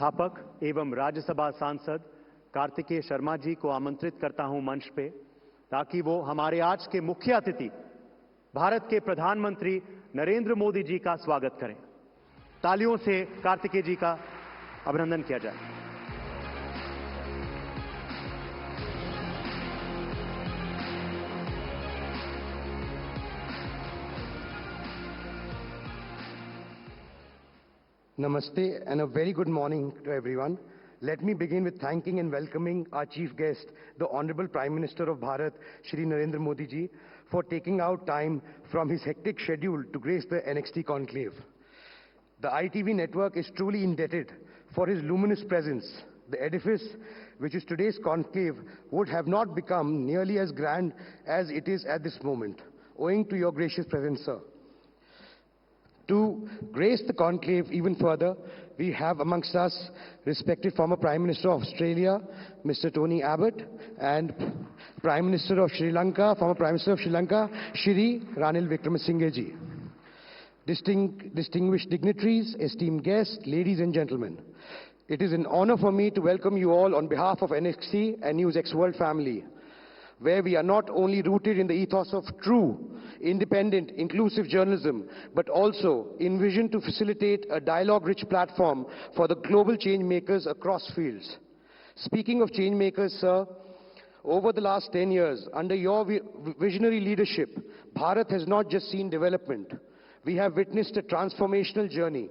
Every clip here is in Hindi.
संस्थापक एवं राज्यसभा सांसद कार्तिकेय शर्मा जी को आमंत्रित करता हूं मंच पे, ताकि वो हमारे आज के मुख्य अतिथि भारत के प्रधानमंत्री नरेंद्र मोदी जी का स्वागत करें। तालियों से कार्तिकेय जी का अभिनंदन किया जाए। Namaste and a very good morning to everyone. Let me begin with thanking and welcoming our chief guest, the Honorable Prime Minister of Bharat, Shri Narendra Modi ji, for taking out time from his hectic schedule to grace the NXT conclave. The ITV network is truly indebted for his luminous presence. The edifice, which is today's conclave, would have not become nearly as grand as it is at this moment, owing to your gracious presence, sir. To grace the conclave even further, we have amongst us respected former Prime Minister of Australia, Mr. Tony Abbott, and Prime Minister of Sri Lanka, former Prime Minister of Sri Lanka, Shri Ranil Wickremesinghe ji. Distinguished dignitaries, esteemed guests, ladies and gentlemen, it is an honor for me to welcome you all on behalf of NXT and NewsX World family, where we are not only rooted in the ethos of true, independent, inclusive journalism, but also envisioned to facilitate a dialogue-rich platform for the global change makers across fields. Speaking of change makers, sir, over the last 10 years, under your visionary leadership, Bharat has not just seen development. We have witnessed a transformational journey.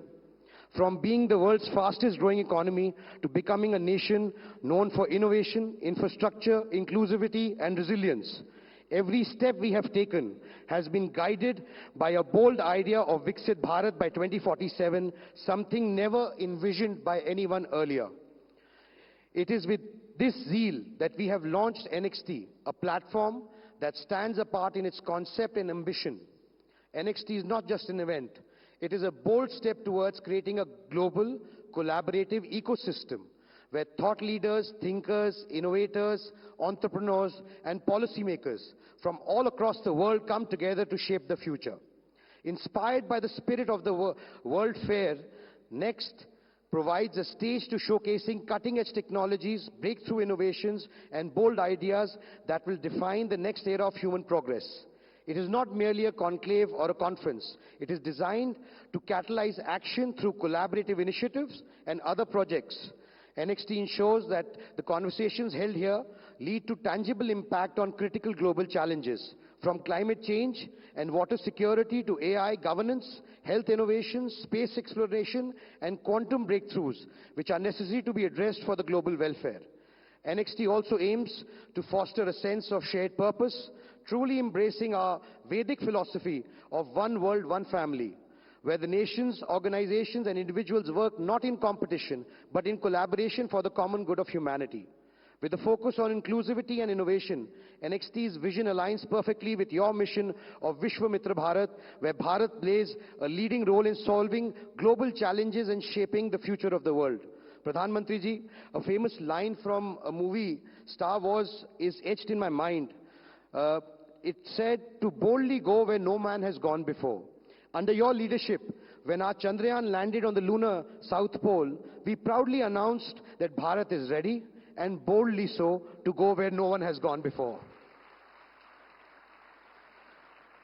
From being the world's fastest growing economy to becoming a nation known for innovation, infrastructure, inclusivity and resilience. Every step we have taken has been guided by a bold idea of Viksit Bharat by 2047, something never envisioned by anyone earlier. It is with this zeal that we have launched NXT, a platform that stands apart in its concept and ambition. NXT is not just an event. It is a bold step towards creating a global, collaborative ecosystem where thought leaders, thinkers, innovators, entrepreneurs, and policymakers from all across the world come together to shape the future. Inspired by the spirit of the World Fair, Next provides a stage to showcasing cutting-edge technologies, breakthrough innovations, and bold ideas that will define the next era of human progress. It is not merely a conclave or a conference. It is designed to catalyze action through collaborative initiatives and other projects. NXT ensures that the conversations held here lead to tangible impact on critical global challenges, from climate change and water security to AI governance, health innovations, space exploration, and quantum breakthroughs, which are necessary to be addressed for the global welfare. NXT also aims to foster a sense of shared purpose, truly embracing our Vedic philosophy of one world, one family, where the nations, organizations, and individuals work not in competition, but in collaboration for the common good of humanity. With a focus on inclusivity and innovation, NXT's vision aligns perfectly with your mission of Vishwamitra Bharat, where Bharat plays a leading role in solving global challenges and shaping the future of the world. Pradhan Mantri ji, a famous line from a movie, Star Wars, is etched in my mind. It said, to boldly go where no man has gone before. Under your leadership, when our Chandrayaan landed on the lunar South Pole, we proudly announced that Bharat is ready, and boldly so, to go where no one has gone before.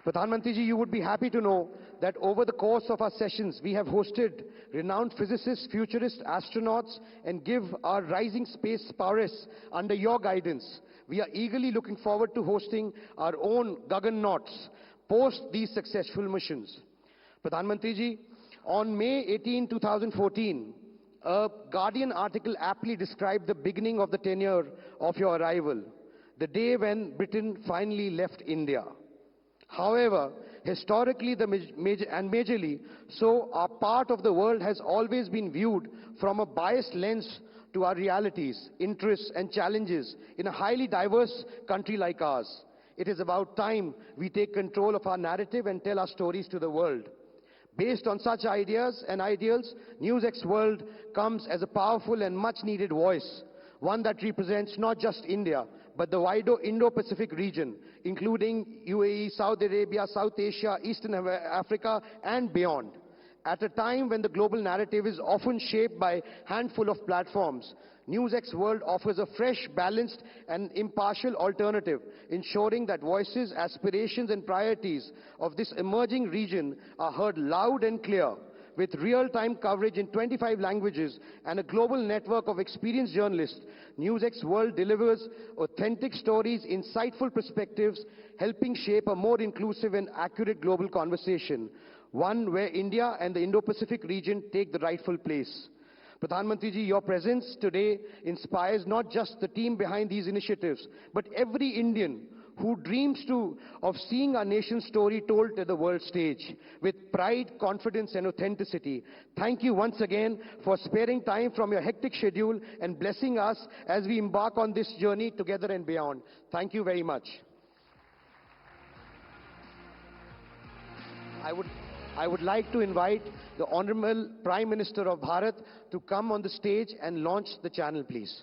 Pradhan Mantri ji, you would be happy to know that over the course of our sessions, we have hosted renowned physicists, futurists, astronauts, and give our rising space prowess under your guidance. We are eagerly looking forward to hosting our own Gagannauts post these successful missions. Pradhan Mantri ji, on May 18, 2014, a Guardian article aptly described the beginning of the tenure of your arrival, the day when Britain finally left India. However, historically and majorly so, our part of the world has always been viewed from a biased lens to our realities, interests and challenges in a highly diverse country like ours. It is about time we take control of our narrative and tell our stories to the world. Based on such ideas and ideals, NewsX World comes as a powerful and much-needed voice, one that represents not just India, but the wider Indo-Pacific region, including UAE, Saudi Arabia, South Asia, Eastern Africa, and beyond. At a time when the global narrative is often shaped by a handful of platforms, NewsX World offers a fresh, balanced and impartial alternative, ensuring that voices, aspirations and priorities of this emerging region are heard loud and clear. With real-time coverage in 25 languages and a global network of experienced journalists, NewsX World delivers authentic stories, insightful perspectives, helping shape a more inclusive and accurate global conversation, one where India and the Indo-Pacific region take the rightful place. Pradhan Mantri ji, your presence today inspires not just the team behind these initiatives, but every Indian who dreams of seeing our nation's story told to the world stage with pride, confidence and authenticity. Thank you once again for sparing time from your hectic schedule and blessing us as we embark on this journey together and beyond. Thank you very much. I would like to invite the Honorable Prime Minister of Bharat to come on the stage and launch the channel, please.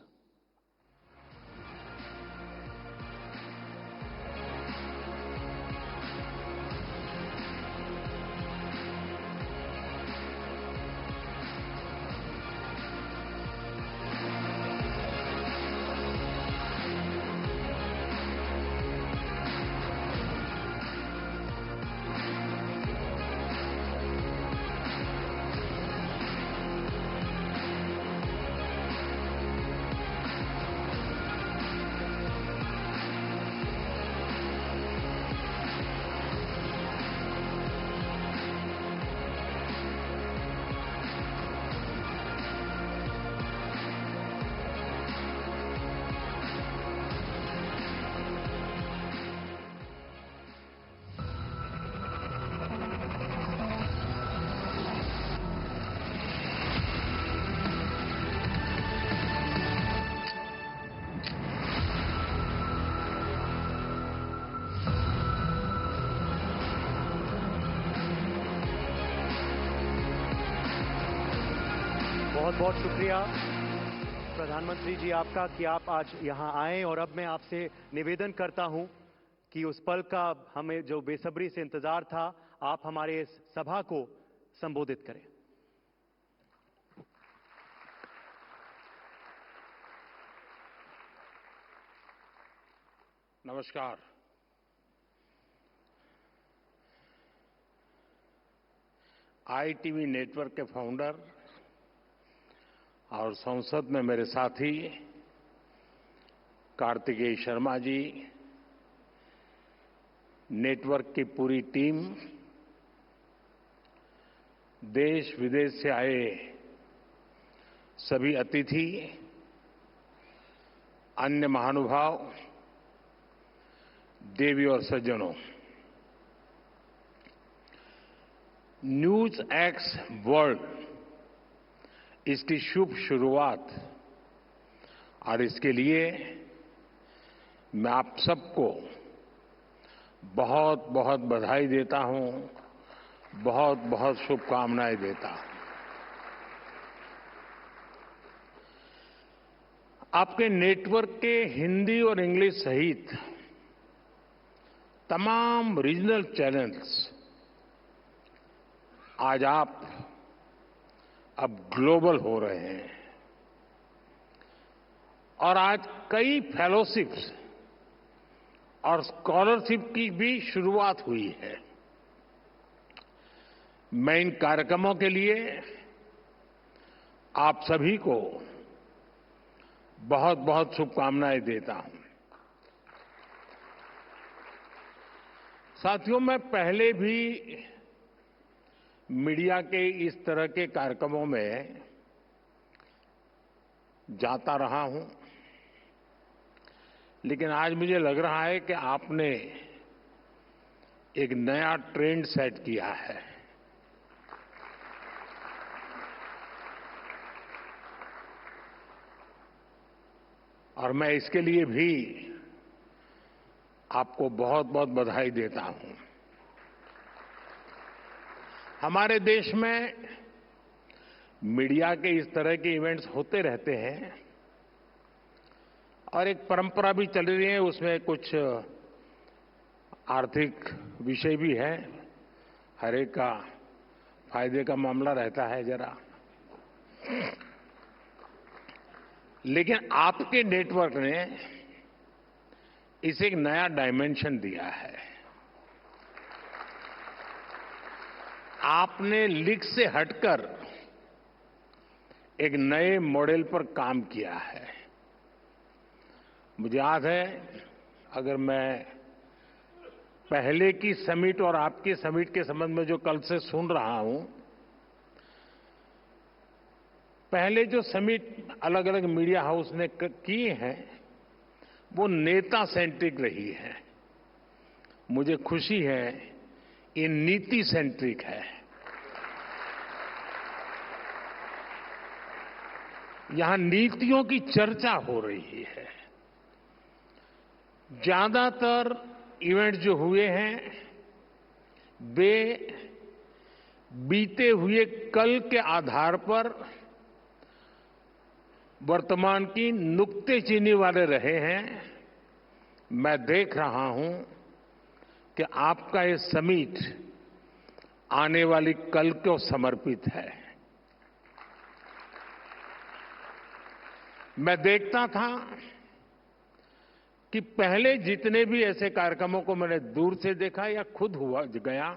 बहुत बहुत शुक्रिया प्रधानमंत्री जी आपका कि आप आज यहां आए। और अब मैं आपसे निवेदन करता हूं कि उस पल का हमें जो बेसब्री से इंतजार था, आप हमारे इस सभा को संबोधित करें। नमस्कार। ITV नेटवर्क के फाउंडर और संसद में मेरे साथी कार्तिकेय शर्मा जी, नेटवर्क की पूरी टीम, देश विदेश से आए सभी अतिथि, अन्य महानुभाव, देवी और सज्जनों, NewsX वर्ल्ड इसकी शुभ शुरुआत और इसके लिए मैं आप सबको बहुत बहुत बधाई देता हूं, बहुत बहुत शुभकामनाएं देता हूं। आपके नेटवर्क के हिंदी और इंग्लिश सहित तमाम रीजनल चैनल्स आज आप अब ग्लोबल हो रहे हैं और आज कई फेलोशिप्स और स्कॉलरशिप की भी शुरुआत हुई है। मैं इन कार्यक्रमों के लिए आप सभी को बहुत बहुत शुभकामनाएं देता हूं। साथियों, मैं पहले भी मीडिया के इस तरह के कार्यक्रमों में जाता रहा हूं, लेकिन आज मुझे लग रहा है कि आपने एक नया ट्रेंड सेट किया है। और मैं इसके लिए भी आपको बहुत बहुत बधाई देता हूं। हमारे देश में मीडिया के इस तरह के इवेंट्स होते रहते हैं और एक परंपरा भी चल रही है, उसमें कुछ आर्थिक विषय भी है, हर एक का फायदे का मामला रहता है जरा, लेकिन आपके नेटवर्क ने इसे एक नया डायमेंशन दिया है। आपने लीक से हटकर एक नए मॉडल पर काम किया है। मुझे याद है, अगर मैं पहले की समिट और आपकी समिट के संबंध में जो कल से सुन रहा हूं, पहले जो समिट अलग अलग मीडिया हाउस ने की है वो नेता सेंट्रिक रही है। मुझे खुशी है ये नीति सेंट्रिक है। यहां नीतियों की चर्चा हो रही है। ज्यादातर इवेंट जो हुए हैं वे बीते हुए कल के आधार पर वर्तमान की नुक्तेचीनी वाले रहे हैं। मैं देख रहा हूं कि आपका ये समिट आने वाली कल को समर्पित है। मैं देखता था कि पहले जितने भी ऐसे कार्यक्रमों को मैंने दूर से देखा या खुद हुआ गया,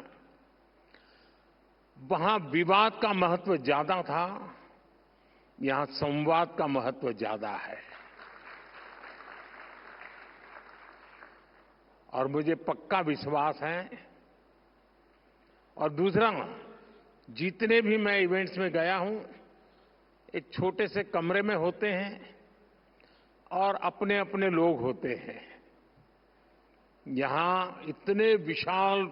वहां विवाद का महत्व ज्यादा था, यहां संवाद का महत्व ज्यादा है। और मुझे पक्का विश्वास है। और दूसरा, जितने भी मैं इवेंट्स में गया हूं, एक छोटे से कमरे में होते हैं और अपने अपने लोग होते हैं। यहां इतने विशाल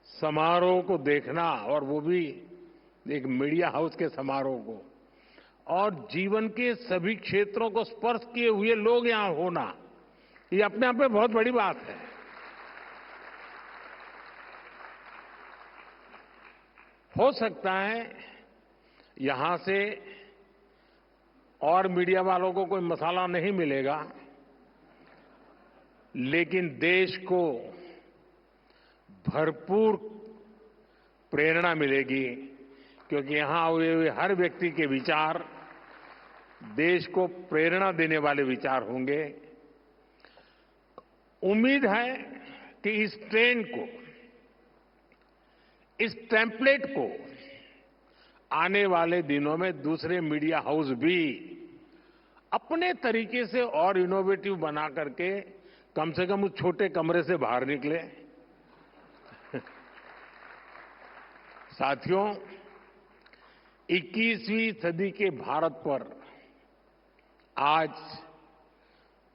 समारोह को देखना, और वो भी एक मीडिया हाउस के समारोह को, और जीवन के सभी क्षेत्रों को स्पर्श किए हुए लोग यहां होना, ये अपने आप में बहुत बड़ी बात है। हो सकता है यहां से और मीडिया वालों को कोई मसाला नहीं मिलेगा, लेकिन देश को भरपूर प्रेरणा मिलेगी, क्योंकि यहां हुए हुए हर व्यक्ति के विचार देश को प्रेरणा देने वाले विचार होंगे। उम्मीद है कि इस ट्रेंड को, इस टेम्पलेट को आने वाले दिनों में दूसरे मीडिया हाउस भी अपने तरीके से और इनोवेटिव बना करके कम से कम उस छोटे कमरे से बाहर निकले। साथियों, 21वीं सदी के भारत पर आज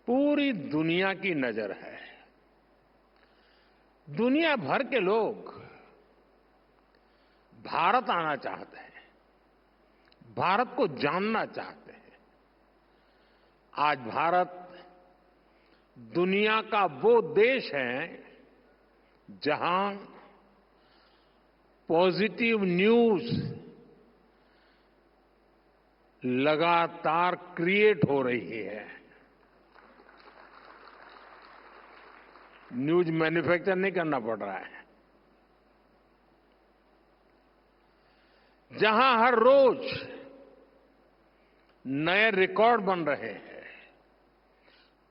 पूरी दुनिया की नजर है। दुनिया भर के लोग भारत आना चाहते हैं, भारत को जानना चाहते हैं। आज भारत दुनिया का वो देश है जहां पॉजिटिव न्यूज लगातार क्रिएट हो रही है। न्यूज मैन्युफैक्चर नहीं करना पड़ रहा है। जहां हर रोज नए रिकॉर्ड बन रहे हैं,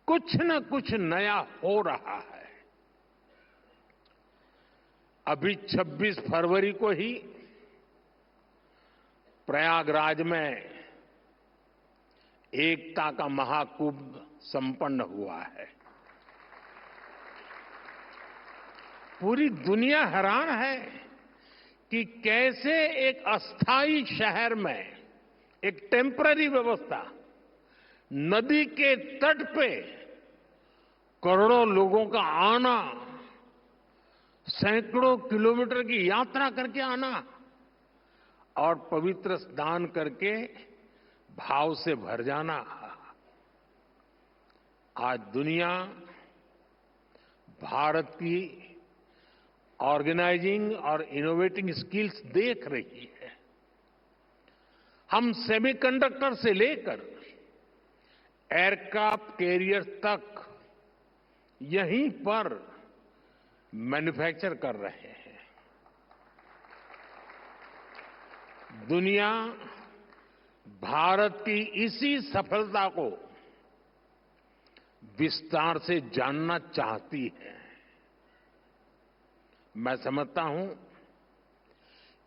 कुछ न कुछ नया हो रहा है। अभी 26 फरवरी को ही प्रयागराज में एकता का महाकुंभ संपन्न हुआ है। पूरी दुनिया हैरान है कि कैसे एक अस्थायी शहर में एक टेम्पररी व्यवस्था, नदी के तट पे करोड़ों लोगों का आना, सैकड़ों किलोमीटर की यात्रा करके आना और पवित्र स्नान करके भाव से भर जाना। आज दुनिया भारत की ऑर्गेनाइजिंग और इनोवेटिंग स्किल्स देख रही है। हम सेमीकंडक्टर से लेकर एयरक्राफ्ट कैरियर तक यहीं पर मैन्युफैक्चर कर रहे हैं। दुनिया भारत की इसी सफलता को विस्तार से जानना चाहती है। मैं समझता हूं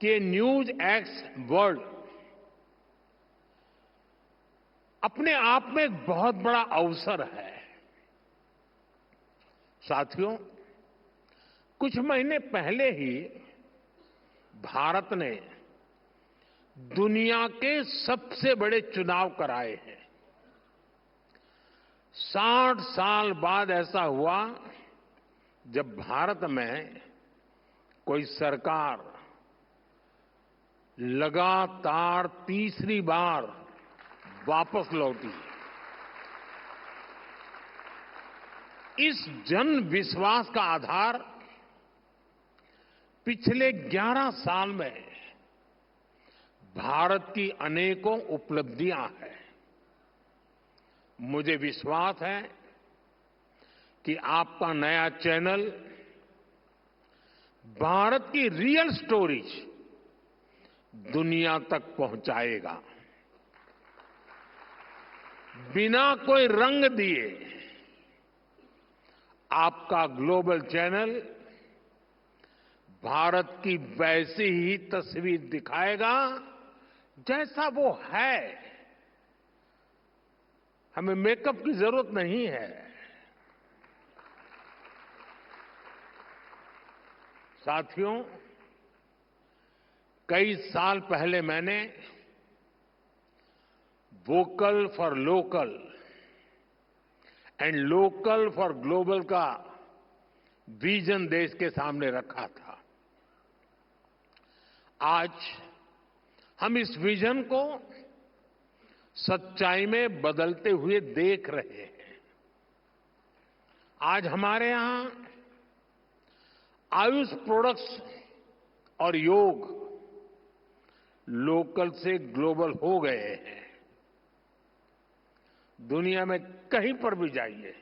कि न्यूज एक्स वर्ल्ड अपने आप में एक बहुत बड़ा अवसर है। साथियों, कुछ महीने पहले ही भारत ने दुनिया के सबसे बड़े चुनाव कराए हैं। 60 साल बाद ऐसा हुआ जब भारत में कोई सरकार लगातार तीसरी बार वापस लौटी। इस जन विश्वास का आधार पिछले 11 साल में भारत की अनेकों उपलब्धियां हैं। मुझे विश्वास है कि आपका नया चैनल भारत की रियल स्टोरीज दुनिया तक पहुंचाएगा। बिना कोई रंग दिए आपका ग्लोबल चैनल भारत की वैसी ही तस्वीर दिखाएगा जैसा वो है। हमें मेकअप की जरूरत नहीं है। साथियों, कई साल पहले मैंने vocal for local and local for global का विजन देश के सामने रखा था। आज हम इस विजन को सच्चाई में बदलते हुए देख रहे हैं। आज हमारे यहां आयुष प्रोडक्ट्स और योग लोकल से ग्लोबल हो गए हैं। दुनिया में कहीं पर भी जाइए,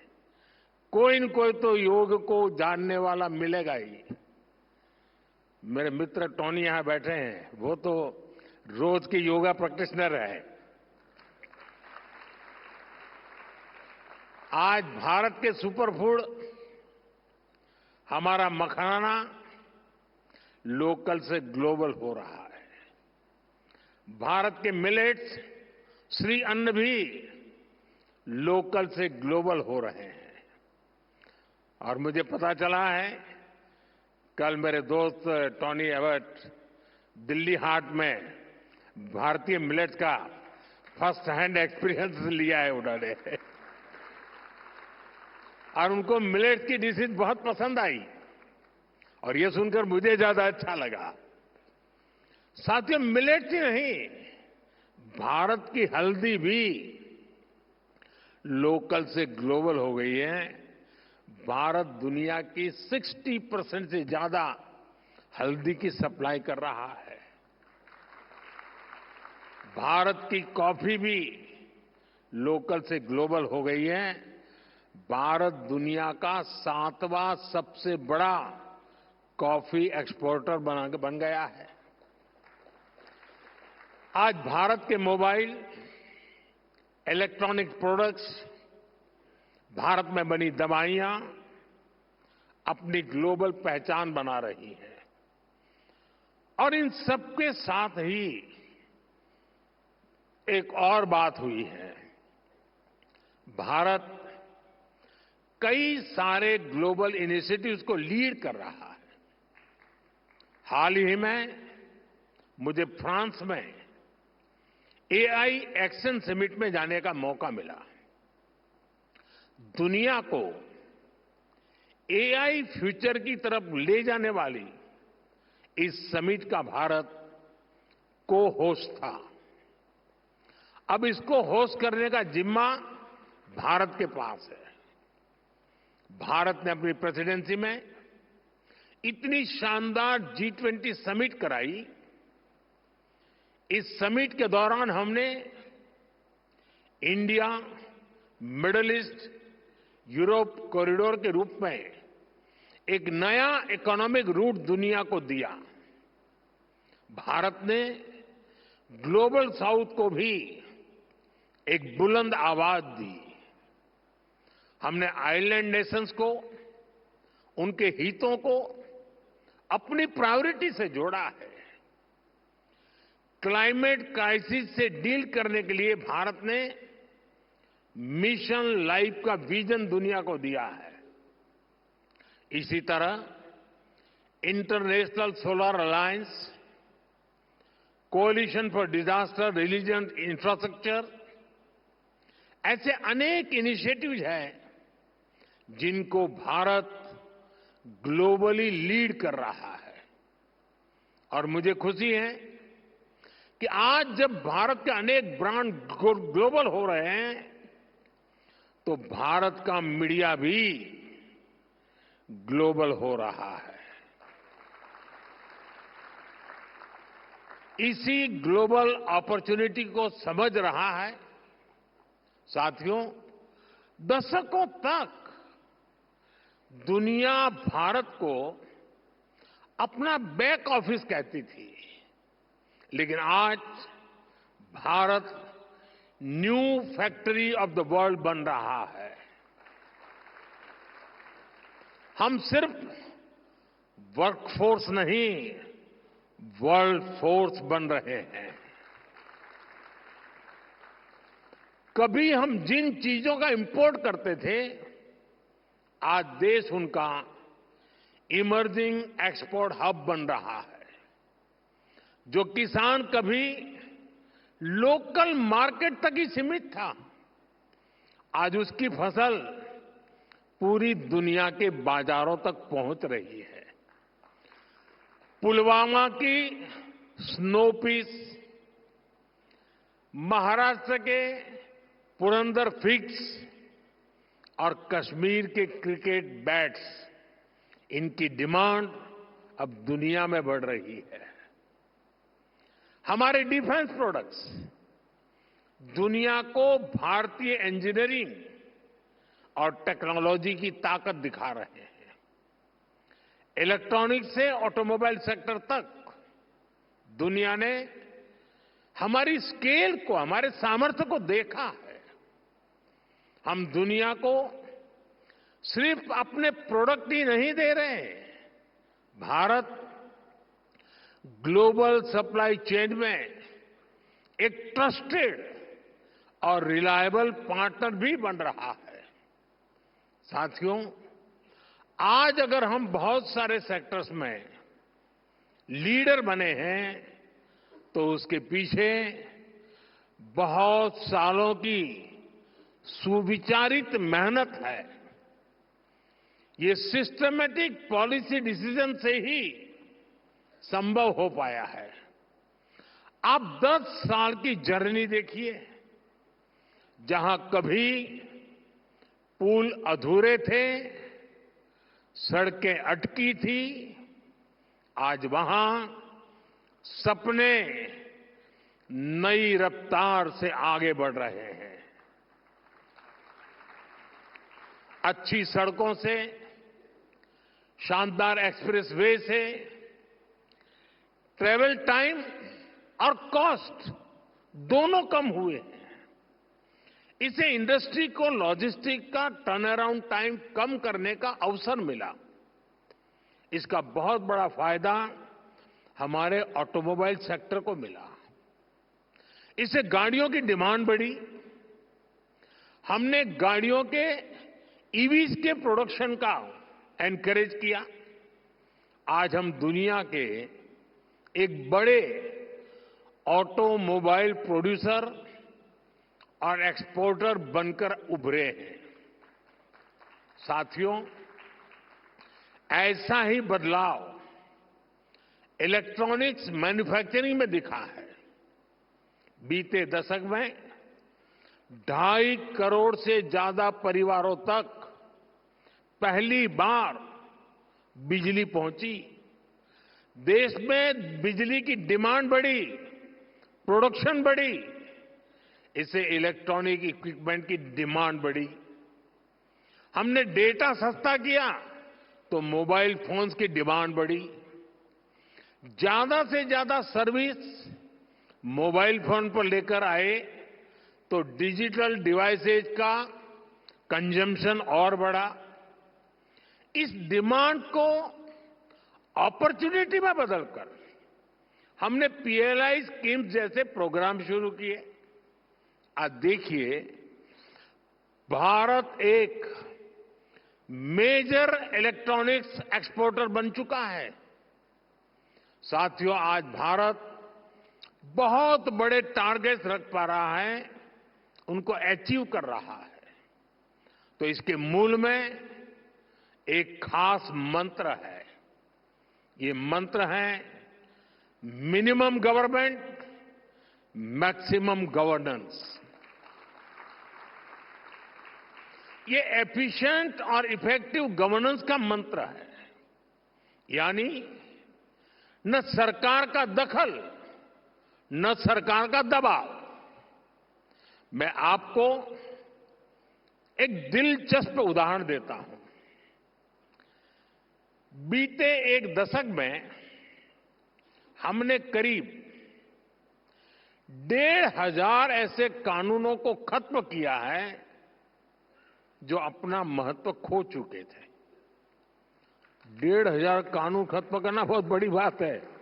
कोई न कोई तो योग को जानने वाला मिलेगा ही। मेरे मित्र टोनी यहां बैठे हैं, वो तो रोज के योगा प्रैक्टिशनर है। आज भारत के सुपरफूड हमारा मखाना लोकल से ग्लोबल हो रहा है। भारत के मिलेट्स, श्री अन्न भी लोकल से ग्लोबल हो रहे हैं। और मुझे पता चला है, कल मेरे दोस्त टोनी एबट दिल्ली हाट में भारतीय मिलेट्स का फर्स्ट हैंड एक्सपीरियंस लिया है उन्होंने, और उनको मिलेट्स की डिशेज बहुत पसंद आई। और ये सुनकर मुझे ज्यादा अच्छा लगा। साथियों, मिलेट्स ही नहीं, भारत की हल्दी भी लोकल से ग्लोबल हो गई है। भारत दुनिया की 60% से ज्यादा हल्दी की सप्लाई कर रहा है। भारत की कॉफी भी लोकल से ग्लोबल हो गई है। भारत दुनिया का 7वां सबसे बड़ा कॉफी एक्सपोर्टर बन गया है। आज भारत के मोबाइल, इलेक्ट्रॉनिक प्रोडक्ट्स, भारत में बनी दवाइयां अपनी ग्लोबल पहचान बना रही हैं। और इन सबके साथ ही एक और बात हुई है। भारत कई सारे ग्लोबल इनिशिएटिव्स को लीड कर रहा है। हाल ही में मुझे फ्रांस में एआई एक्शन समिट में जाने का मौका मिला। दुनिया को एआई फ्यूचर की तरफ ले जाने वाली इस समिट का भारत को होस्ट था। अब इसको होस्ट करने का जिम्मा भारत के पास है। भारत ने अपनी प्रेसिडेंसी में इतनी शानदार G20 समिट कराई। इस समिट के दौरान हमने India, middle east, Europe corridor के रूप में एक नया इकोनॉमिक रूट दुनिया को दिया। भारत ने ग्लोबल साउथ को भी एक बुलंद आवाज दी। हमने आइलैंड नेशंस को, उनके हितों को अपनी प्रायोरिटी से जोड़ा है। क्लाइमेट क्राइसिस से डील करने के लिए भारत ने मिशन लाइफ का विजन दुनिया को दिया है। इसी तरह international solar alliance, coalition for disaster resilient infrastructure, ऐसे अनेक इनिशिएटिव्स हैं जिनको भारत ग्लोबली लीड कर रहा है। और मुझे खुशी है कि आज जब भारत के अनेक ब्रांड ग्लोबल हो रहे हैं तो भारत का मीडिया भी ग्लोबल हो रहा है। इसी ग्लोबल अपॉर्चुनिटी को समझ रहा है। साथियों, दशकों तक दुनिया भारत को अपना बैक ऑफिस कहती थी, लेकिन आज Bharat new factory of the world बन रहा है। हम सिर्फ वर्कफोर्स नहीं, वर्ल्ड फोर्स बन रहे हैं। कभी हम जिन चीजों का इंपोर्ट करते थे, आज देश उनका इमर्जिंग एक्सपोर्ट हब बन रहा है। जो किसान कभी लोकल मार्केट तक ही सीमित था, आज उसकी फसल पूरी दुनिया के बाजारों तक पहुंच रही है। पुलवामा की स्नो पीस, महाराष्ट्र के पुरंदर फिग्स और कश्मीर के क्रिकेट बैट्स, इनकी डिमांड अब दुनिया में बढ़ रही है। हमारे डिफेंस प्रोडक्ट्स दुनिया को भारतीय इंजीनियरिंग और टेक्नोलॉजी की ताकत दिखा रहे हैं। इलेक्ट्रॉनिक्स से ऑटोमोबाइल सेक्टर तक दुनिया ने हमारी स्केल को, हमारे सामर्थ्य को देखा है। हम दुनिया को सिर्फ अपने प्रोडक्ट ही नहीं दे रहे, भारत ग्लोबल सप्लाई चेन में एक ट्रस्टेड और रिलायबल पार्टनर भी बन रहा है। साथियों, आज अगर हम बहुत सारे सेक्टर्स में लीडर बने हैं तो उसके पीछे बहुत सालों की सुविचारित मेहनत है। ये सिस्टमैटिक पॉलिसी डिसीजन से ही संभव हो पाया है। आप 10 साल की जर्नी देखिए, जहां कभी पुल अधूरे थे, सड़कें अटकी थी, आज वहां सपने नई रफ्तार से आगे बढ़ रहे हैं। अच्छी सड़कों से, शानदार एक्सप्रेसवे से ट्रेवल टाइम और कॉस्ट दोनों कम हुए हैं। इसे इंडस्ट्री को लॉजिस्टिक का टर्न अराउंड टाइम कम करने का अवसर मिला। इसका बहुत बड़ा फायदा हमारे ऑटोमोबाइल सेक्टर को मिला। इससे गाड़ियों की डिमांड बढ़ी। हमने गाड़ियों के ईवीज के प्रोडक्शन का एनकरेज किया। आज हम दुनिया के एक बड़े ऑटोमोबाइल प्रोड्यूसर और एक्सपोर्टर बनकर उभरे हैं। साथियों, ऐसा ही बदलाव इलेक्ट्रॉनिक्स मैन्युफैक्चरिंग में दिखा है। बीते दशक में 2.5 करोड़ से ज्यादा परिवारों तक पहली बार बिजली पहुंची। देश में बिजली की डिमांड बढ़ी, प्रोडक्शन बढ़ी, इससे इलेक्ट्रॉनिक इक्विपमेंट की डिमांड बढ़ी। हमने डेटा सस्ता किया तो मोबाइल फोन्स की डिमांड बढ़ी। ज्यादा से ज्यादा सर्विस मोबाइल फोन पर लेकर आए तो डिजिटल डिवाइसेज का कंजम्पशन और बढ़ा। इस डिमांड को अपॉर्चुनिटी में बदलकर हमने पीएलआई स्कीम जैसे प्रोग्राम शुरू किए। आज देखिए, भारत एक मेजर इलेक्ट्रॉनिक्स एक्सपोर्टर बन चुका है। साथियों, आज भारत बहुत बड़े टारगेट्स रख पा रहा है, उनको अचीव कर रहा है। तो इसके मूल में एक खास मंत्र है। ये मंत्र है मिनिमम गवर्नमेंट, मैक्सिमम गवर्नेंस। ये एफिशिएंट और इफेक्टिव गवर्नेंस का मंत्र है। यानी न सरकार का दखल, न सरकार का दबाव। मैं आपको एक दिलचस्प उदाहरण देता हूं। बीते एक दशक में हमने करीब 1,500 ऐसे कानूनों को खत्म किया है जो अपना महत्व खो चुके थे। 1,500 कानून खत्म करना बहुत बड़ी बात है।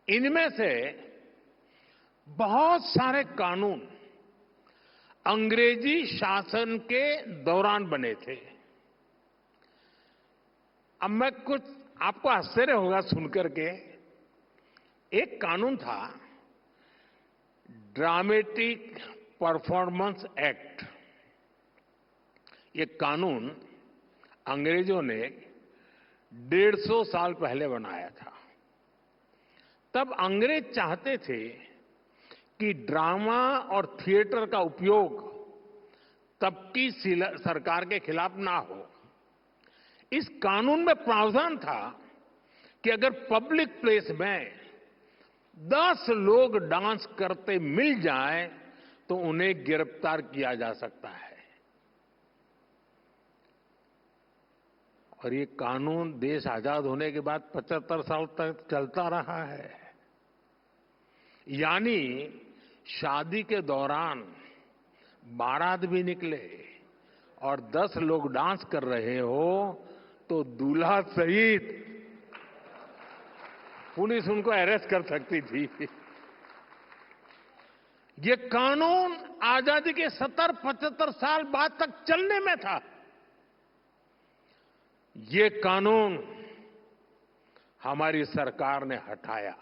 इनमें से बहुत सारे कानून अंग्रेजी शासन के दौरान बने थे। अब मैं कुछ आपको आश्चर्य होगा सुनकर के, एक कानून था ड्रामेटिक परफॉर्मेंस एक्ट। ये कानून अंग्रेजों ने 150 साल पहले बनाया था। तब अंग्रेज चाहते थे कि ड्रामा और थिएटर का उपयोग तब की सरकार के खिलाफ ना हो। इस कानून में प्रावधान था कि अगर पब्लिक प्लेस में 10 लोग डांस करते मिल जाएं तो उन्हें गिरफ्तार किया जा सकता है। और ये कानून देश आजाद होने के बाद 75 साल तक चलता रहा है। यानी शादी के दौरान बारात भी निकले और 10 लोग डांस कर रहे हो तो दूल्हा सहित पुलिस उनको अरेस्ट कर सकती थी। ये कानून आजादी के 70-75 साल बाद तक चलने में था। ये कानून हमारी सरकार ने हटाया।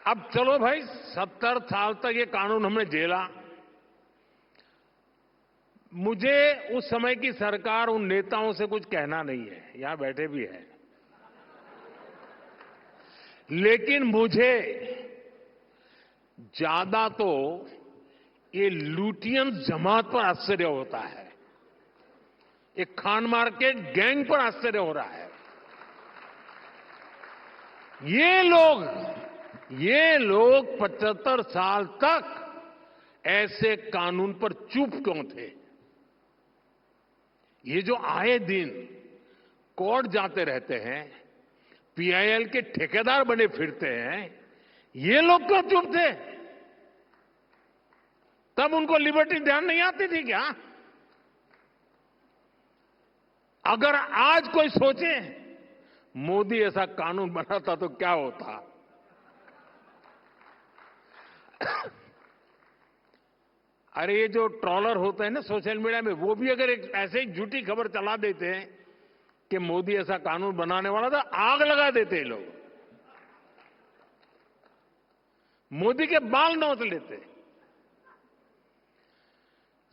अब चलो भाई, 70 साल तक ये कानून हमने झेला। मुझे उस समय की सरकार, उन नेताओं से कुछ कहना नहीं है, यहां बैठे भी हैं। लेकिन मुझे ज्यादा तो ये लुटियन जमात पर आश्चर्य होता है। ये खान मार्केट गैंग पर आश्चर्य हो रहा है। ये लोग 75 साल तक ऐसे कानून पर चुप क्यों थे? ये जो आए दिन कोर्ट जाते रहते हैं, पीआईएल के ठेकेदार बने फिरते हैं, ये लोग क्यों चुप थे? तब उनको लिबर्टी ध्यान नहीं आती थी क्या? अगर आज कोई सोचे मोदी ऐसा कानून बनाता तो क्या होता? अरे ये जो ट्रॉलर होते हैं ना सोशल मीडिया में, वो भी अगर एक ऐसे ही झूठी खबर चला देते हैं कि मोदी ऐसा कानून बनाने वाला था, आग लगा देते हैं लोग, मोदी के बाल नोच लेते।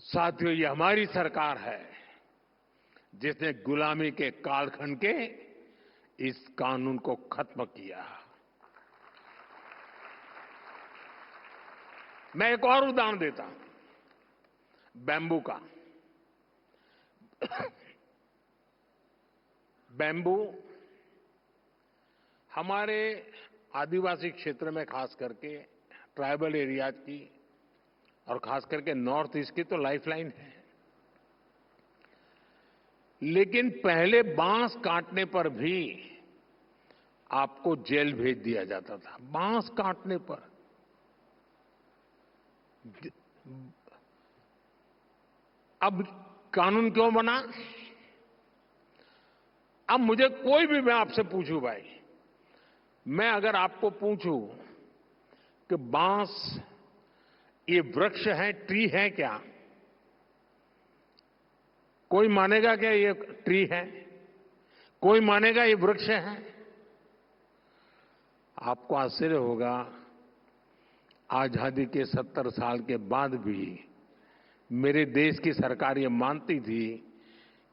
साथियों, ये हमारी सरकार है जिसने गुलामी के कालखंड के इस कानून को खत्म किया। मैं एक और उदाहरण देता हूं, बैम्बू का। बैम्बू हमारे आदिवासी क्षेत्र में, खास करके ट्राइबल एरियाज की और खास करके नॉर्थ ईस्ट की तो लाइफलाइन है। लेकिन पहले बांस काटने पर भी आपको जेल भेज दिया जाता था बांस काटने पर। अब कानून क्यों बना? अब मुझे कोई भी, मैं आपसे पूछूं भाई, मैं अगर आपको पूछूं कि बांस ये वृक्ष है, ट्री है क्या? कोई मानेगा क्या ये ट्री है? कोई मानेगा ये वृक्ष है? आपको आश्चर्य होगा, आजादी के 70 साल के बाद भी मेरे देश की सरकार ये मानती थी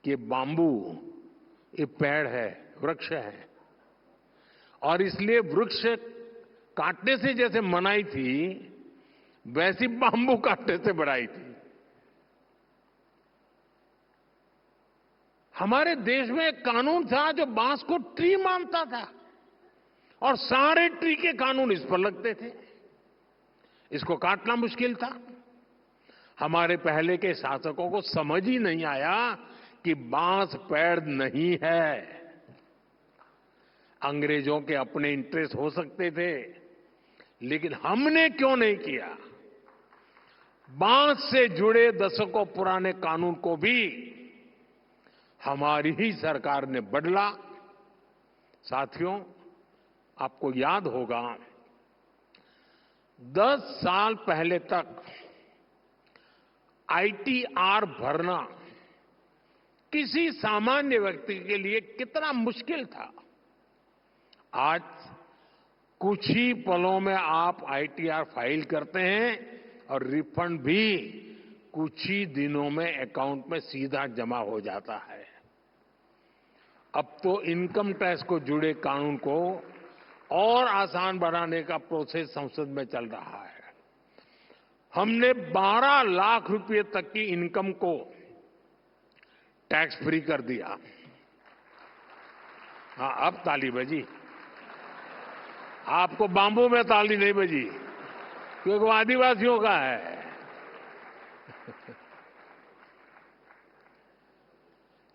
कि बाम्बू ये पेड़ है, वृक्ष है, और इसलिए वृक्ष काटने से जैसे मनाई थी वैसी बाम्बू काटने से बढ़ाई थी। हमारे देश में एक कानून था जो बांस को ट्री मानता था और सारे ट्री के कानून इस पर लगते थे। इसको काटना मुश्किल था। हमारे पहले के शासकों को समझ ही नहीं आया कि बांस पेड़ नहीं है। अंग्रेजों के अपने इंटरेस्ट हो सकते थे, लेकिन हमने क्यों नहीं किया? बांस से जुड़े दशकों पुराने कानून को भी हमारी ही सरकार ने बदला। साथियों, आपको याद होगा 10 साल पहले तक आईटीआर भरना किसी सामान्य व्यक्ति के लिए कितना मुश्किल था। आज कुछ ही पलों में आप आईटीआर फाइल करते हैं और रिफंड भी कुछ ही दिनों में अकाउंट में सीधा जमा हो जाता है। अब तो इनकम टैक्स को जुड़े कानून को और आसान बनाने का प्रोसेस संसद में चल रहा है। हमने 12 लाख रुपए तक की इनकम को टैक्स फ्री कर दिया। हाँ, अब ताली बजी। आपको बाम्बू में ताली नहीं बजी, क्योंकि वो आदिवासियों का है।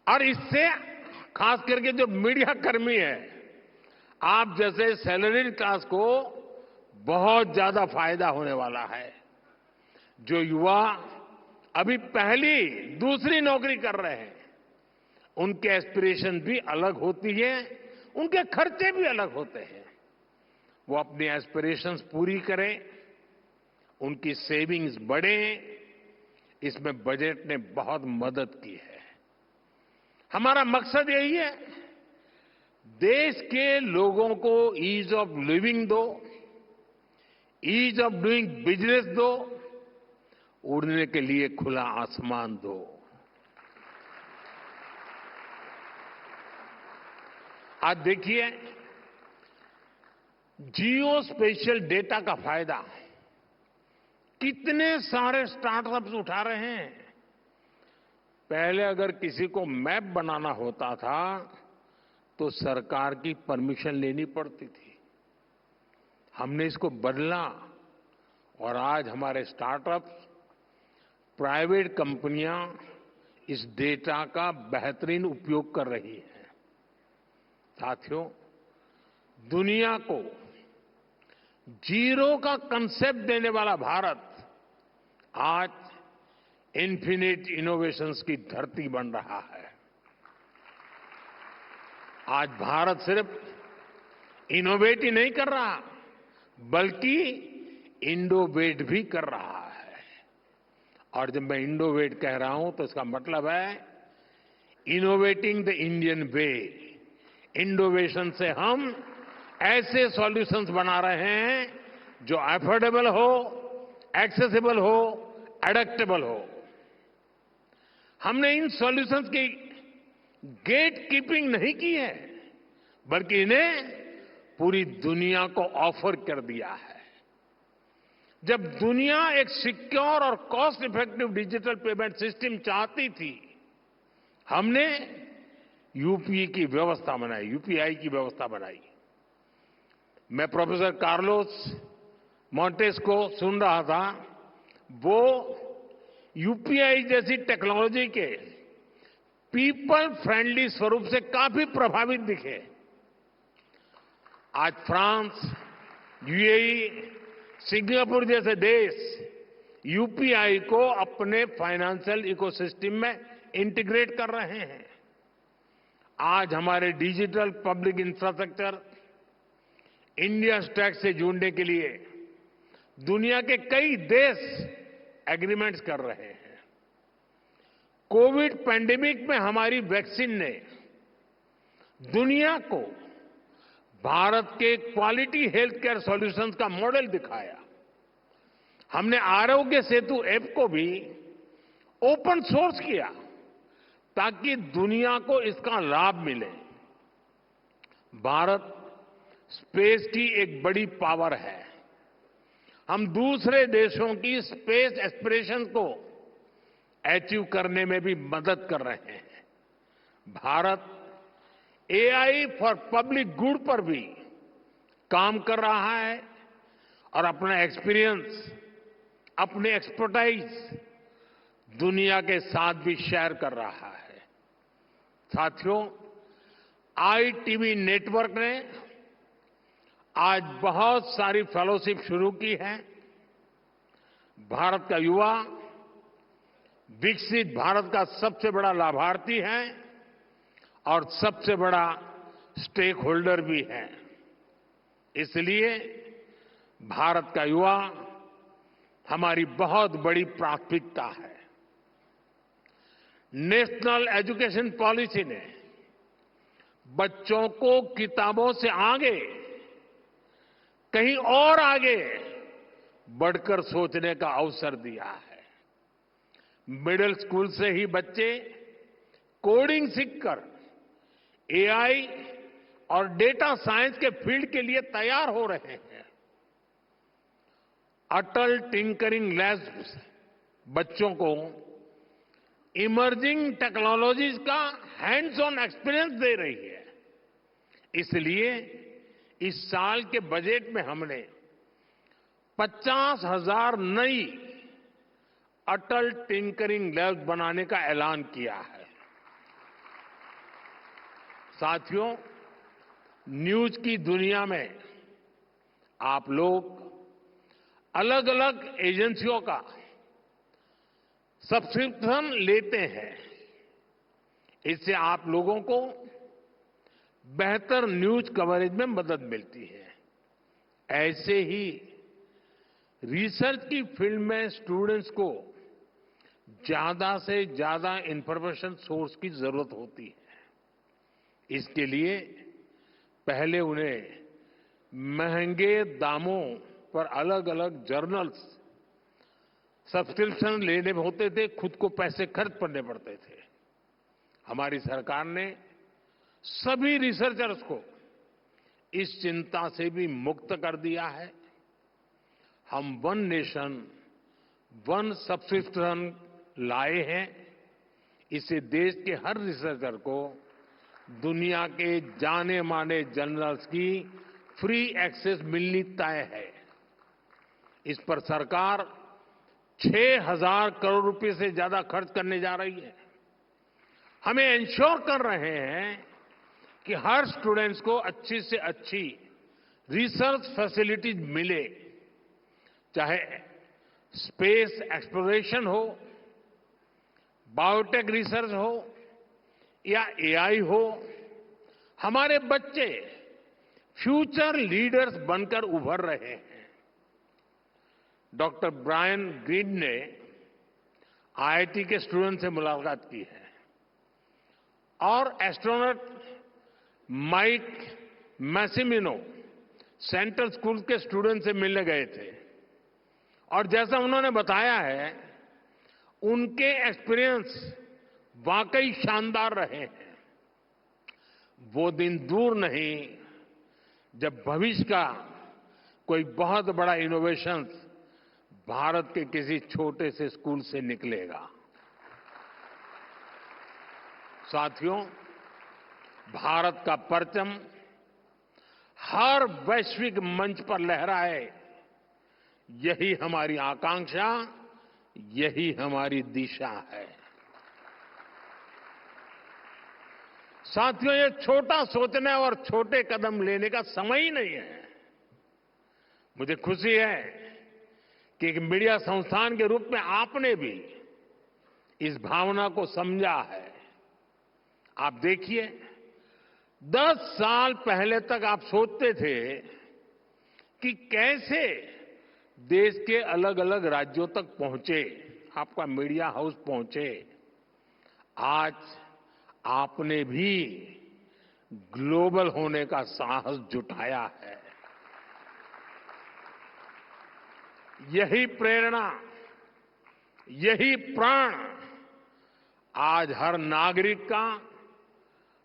और इससे खास करके जो मीडिया कर्मी है, आप जैसे सैलरीड क्लास को बहुत ज्यादा फायदा होने वाला है। जो युवा अभी पहली दूसरी नौकरी कर रहे हैं, उनके एस्पिरेशन भी अलग होती है, उनके खर्चे भी अलग होते हैं। वो अपनी एस्पिरेशंस पूरी करें, उनकी सेविंग्स बढ़े, इसमें बजट ने बहुत मदद की है। हमारा मकसद यही है, देश के लोगों को ईज ऑफ लिविंग दो, ईज ऑफ डूइंग बिजनेस दो, उड़ने के लिए खुला आसमान दो। आज देखिए, जियो स्पेशियल डेटा का फायदा कितने सारे स्टार्टअप्स उठा रहे हैं। पहले अगर किसी को मैप बनाना होता था तो सरकार की परमिशन लेनी पड़ती थी। हमने इसको बदला और आज हमारे स्टार्टअप्स, प्राइवेट कंपनियां इस डेटा का बेहतरीन उपयोग कर रही हैं। साथियों, दुनिया को जीरो का कंसेप्ट देने वाला भारत आज इन्फिनिट इनोवेशंस की धरती बन रहा है। आज भारत सिर्फ इनोवेट ही नहीं कर रहा, बल्कि इंडोवेट भी कर रहा है। और जब मैं इंडोवेट कह रहा हूं तो इसका मतलब है इनोवेटिंग द इंडियन वे। इंडोवेशन से हम ऐसे सॉल्यूशंस बना रहे हैं जो अफोर्डेबल हो, एक्सेसिबल हो, एडेप्टेबल हो। हमने इन सॉल्यूशंस की गेट कीपिंग नहीं की है, बल्कि इन्हें पूरी दुनिया को ऑफर कर दिया है। जब दुनिया एक सिक्योर और cost effective digital payment system चाहती थी, हमने यूपीआई की व्यवस्था बनाई, यूपीआई की व्यवस्था बनाई। मैं प्रोफेसर कार्लोस मोंटेस को सुन रहा था, वो यूपीआई जैसी टेक्नोलॉजी के पीपल फ्रेंडली स्वरूप से काफी प्रभावित दिखे। आज फ्रांस, यूएई, सिंगापुर जैसे देश यूपीआई को अपने फाइनेंशियल इकोसिस्टम में इंटीग्रेट कर रहे हैं। आज हमारे digital public infrastructure India stack से जुड़ने के लिए दुनिया के कई देश एग्रीमेंट्स कर रहे हैं। कोविड पैंडेमिक में हमारी वैक्सीन ने दुनिया को भारत के क्वालिटी हेल्थ केयर सॉल्यूशंस का मॉडल दिखाया। हमने आरोग्य सेतु ऐप को भी ओपन सोर्स किया ताकि दुनिया को इसका लाभ मिले। भारत स्पेस की एक बड़ी पावर है। हम दूसरे देशों की स्पेस एस्पिरेशन को अचीव करने में भी मदद कर रहे हैं। Bharat AI for public good पर भी काम कर रहा है और अपना एक्सपीरियंस, अपने एक्सपर्टाइज दुनिया के साथ भी शेयर कर रहा है। साथियों, आईटीबी नेटवर्क ने आज बहुत सारी फेलोशिप शुरू की है। भारत का युवा विकसित भारत का सबसे बड़ा लाभार्थी है और सबसे बड़ा स्टेक होल्डर भी है। इसलिए भारत का युवा हमारी बहुत बड़ी प्राथमिकता है। नेशनल एजुकेशन पॉलिसी ने बच्चों को किताबों से आगे, कहीं और आगे बढ़कर सोचने का अवसर दिया है। मिडिल स्कूल से ही बच्चे कोडिंग सीखकर एआई और डेटा साइंस के फील्ड के लिए तैयार हो रहे हैं। अटल टिंकरिंग लैब्स बच्चों को इमर्जिंग टेक्नोलॉजीज का हैंड्स ऑन एक्सपीरियंस दे रही है। इसलिए इस साल के बजट में हमने 50,000 नई अटल टिंकरिंग लैब्स बनाने का ऐलान किया है। साथियों, न्यूज की दुनिया में आप लोग अलग अलग एजेंसियों का सब्सक्रिप्शन लेते हैं। इससे आप लोगों को बेहतर न्यूज कवरेज में मदद मिलती है। ऐसे ही रिसर्च की फील्ड में स्टूडेंट्स को ज्यादा से ज्यादा इंफॉर्मेशन सोर्स की जरूरत होती है। इसके लिए पहले उन्हें महंगे दामों पर अलग अलग जर्नल्स सब्सक्रिप्शन लेने होते थे, खुद को पैसे खर्च करने पड़ते थे। हमारी सरकार ने सभी रिसर्चर्स को इस चिंता से भी मुक्त कर दिया है। हम वन नेशन वन सब्सक्रिप्शन लाए हैं। इससे देश के हर रिसर्चर को दुनिया के जाने माने जर्नल्स की फ्री एक्सेस मिलनी तय है। इस पर सरकार 6,000 करोड़ रुपए से ज्यादा खर्च करने जा रही है। हमें इंश्योर कर रहे हैं कि हर स्टूडेंट्स को अच्छी से अच्छी रिसर्च फैसिलिटीज मिले, चाहे स्पेस एक्सप्लोरेशन हो, बायोटेक रिसर्च हो या एआई हो। हमारे बच्चे फ्यूचर लीडर्स बनकर उभर रहे हैं। डॉक्टर ब्रायन ग्रीन ने आईआईटी के स्टूडेंट से मुलाकात की है और एस्ट्रोनॉट माइक मैसिमिनो सेंट्रल स्कूल के स्टूडेंट से मिलने गए थे और जैसा उन्होंने बताया है, उनके एक्सपीरियंस वाकई शानदार रहे हैं। वो दिन दूर नहीं जब भविष्य का कोई बहुत बड़ा इनोवेशन भारत के किसी छोटे से स्कूल से निकलेगा। साथियों, भारत का परचम हर वैश्विक मंच पर लहराए, यही हमारी आकांक्षा, यही हमारी दिशा है। साथियों, ये छोटा सोचने और छोटे कदम लेने का समय ही नहीं है। मुझे खुशी है कि एक मीडिया संस्थान के रूप में आपने भी इस भावना को समझा है। आप देखिए, 10 साल पहले तक आप सोचते थे कि कैसे देश के अलग अलग राज्यों तक पहुंचे, आपका मीडिया हाउस पहुंचे। आज आपने भी ग्लोबल होने का साहस जुटाया है। यही प्रेरणा, यही प्राण आज हर नागरिक का,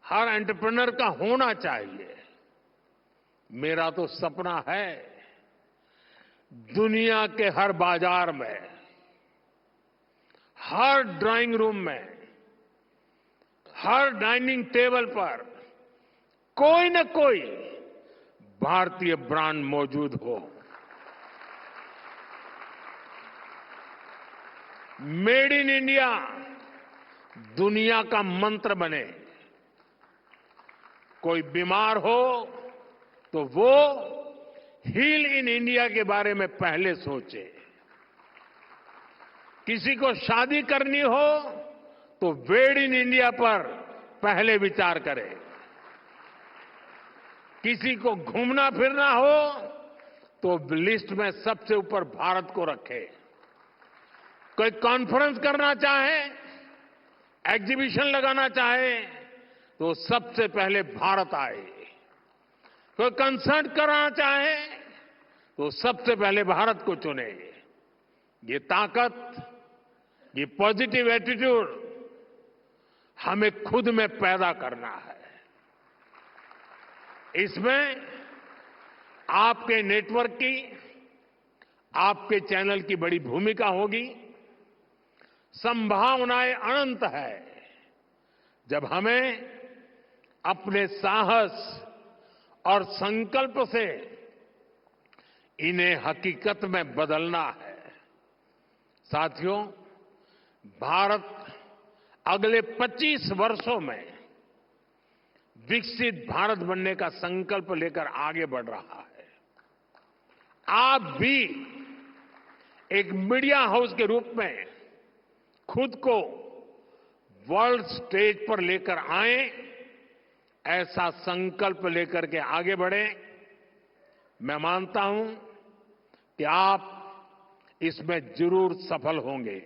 हर एंटरप्रेन्योर का होना चाहिए। मेरा तो सपना है दुनिया के हर बाजार में, हर ड्राइंग रूम में, हर डाइनिंग टेबल पर कोई न कोई भारतीय ब्रांड मौजूद हो। मेड इन इंडिया दुनिया का मंत्र बने। कोई बीमार हो तो वो हील इन इंडिया के बारे में पहले सोचे। किसी को शादी करनी हो तो वेड इन इंडिया पर पहले विचार करे। किसी को घूमना फिरना हो तो लिस्ट में सबसे ऊपर भारत को रखे। कोई कॉन्फ्रेंस करना चाहे, एग्जीबिशन लगाना चाहे तो सबसे पहले भारत आए। कोई कंसर्ट कराना चाहे तो सबसे पहले भारत को चुने। ये ताकत, ये पॉजिटिव एटीट्यूड हमें खुद में पैदा करना है। इसमें आपके नेटवर्क की, आपके चैनल की बड़ी भूमिका होगी। संभावनाएं अनंत है जब हमें अपने साहस और संकल्प से इन्हें हकीकत में बदलना है। साथियों, भारत अगले 25 वर्षों में विकसित भारत बनने का संकल्प लेकर आगे बढ़ रहा है। आप भी एक मीडिया हाउस के रूप में खुद को वर्ल्ड स्टेज पर लेकर आए, ऐसा संकल्प लेकर के आगे बढ़े। मैं मानता हूं कि आप इसमें जरूर सफल होंगे।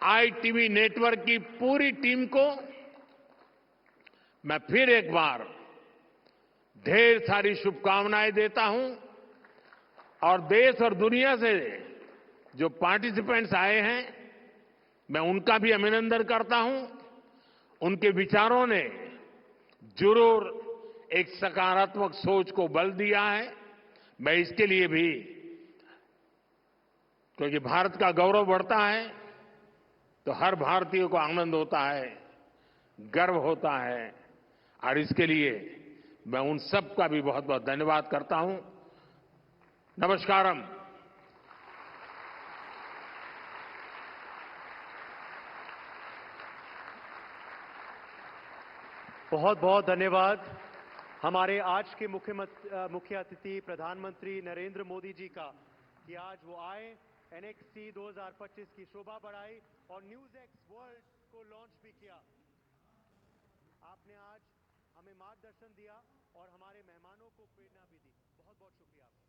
आईटीवी नेटवर्क की पूरी टीम को मैं फिर एक बार ढेर सारी शुभकामनाएं देता हूं और देश और दुनिया से जो पार्टिसिपेंट्स आए हैं, मैं उनका भी अभिनंदन करता हूं। उनके विचारों ने जरूर एक सकारात्मक सोच को बल दिया है। मैं इसके लिए भी, क्योंकि भारत का गौरव बढ़ता है तो हर भारतीय को आनंद होता है, गर्व होता है, और इसके लिए मैं उन सब का भी बहुत बहुत धन्यवाद करता हूं। नमस्कारम। बहुत बहुत धन्यवाद हमारे आज के मुख्य अतिथि प्रधानमंत्री नरेंद्र मोदी जी का, कि आज वो आए, एनएक्सी 2025 की शोभा बढ़ाई और न्यूज एक्स वर्ल्ड को लॉन्च भी किया। आपने आज हमें मार्गदर्शन दिया और हमारे मेहमानों को प्रेरणा भी दी। बहुत बहुत शुक्रिया।